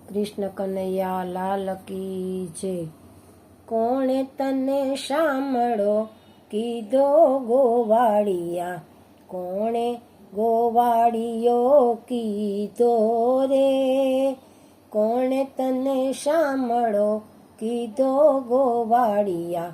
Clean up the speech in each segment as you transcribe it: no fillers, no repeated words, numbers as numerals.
કૃષ્ણ કનૈયા લાલ કી જય. કોણે તને શામળો કીધો ગોવાળિયા, કોણે ગોવાળિયો કીધો રે. કોણે તને શામળો કીધો ગોવાળિયા,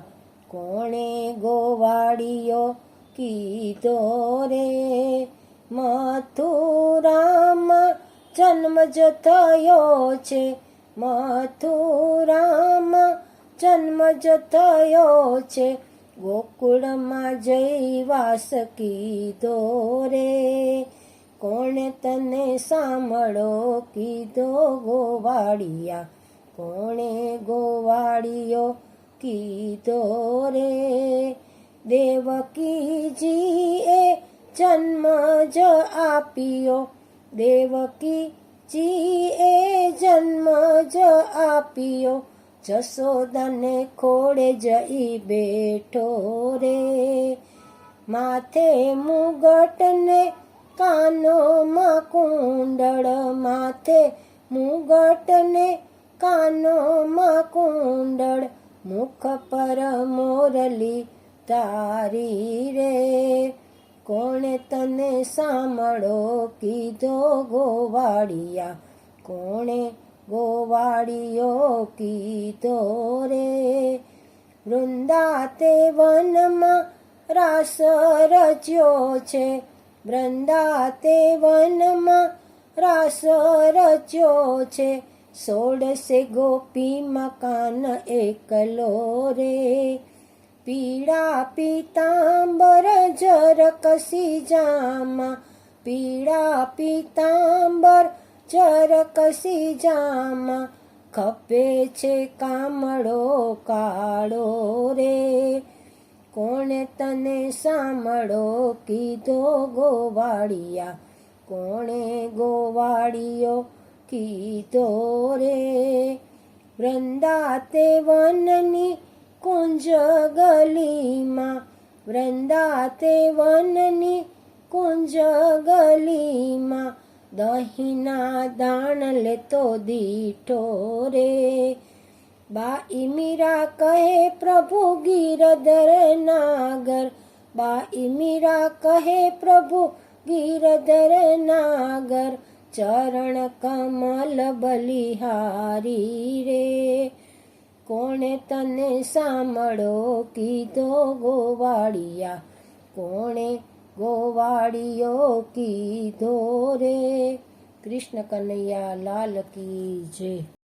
કોણે ગોવાળિયો કીધો રે. મથુરામાં જન્મ જ થયો છે, મથુરામાં જન્મ જ થયો છે, ગોકુળમાં જઈ વાસ કીધો રે. કોણે તને શામળો કીધો ગોવાળિયા, કોણે ગોવાળિયો કીધો રે. દેવકીજીએ જન્મ જ આપ્યો, દેવકીજીએ જન્મ જ આપ્યો, જશોદાને ખોળે જઈ બેઠો રે. માથે મુગટ ને કાનોમાં કુંડળ, માથે મુગટ ને કાનોમાં કુંડળ, મુખ પર મોરલી તારી રે. કોણે તને શામળો કીધો ગોવાળિયા, કોણે ગોવાળિયો કીધો રે. વૃંદાતે વનમાં રાસ રચ્યો છે, વૃંદાતે વનમાં રાસ રચ્યો છે, 16 ગોપીમાં કાન એકલો રે. પીળા પીતાંબર જરકસી જામા, પીળા પીતાંબર જરકસી જામા, ખપે છે કામળો કાળો રે. કોણે તને શામળો કીધો ગોવાળિયા, કોણે ગોવાળિયો કીધો રે. વૃંદાતે વનની કુંજ ગલીમાં, વૃંદાતે વનની કુંજ ગલીમાં, દહીંના દાણ લેતો દીઠો રે. બાઈ મીરા કહે પ્રભુ ગિરધર નાગર, બાઈ મીરા કહે પ્રભુ ગિરધર નાગર, ચરણ કમલ બલિહારી રે. કોણે તને શામળો કીધો ગોવાળિયા, કોણે ગોવાળિયો કીધો રે. કૃષ્ણ કનૈયા લાલ કી જય.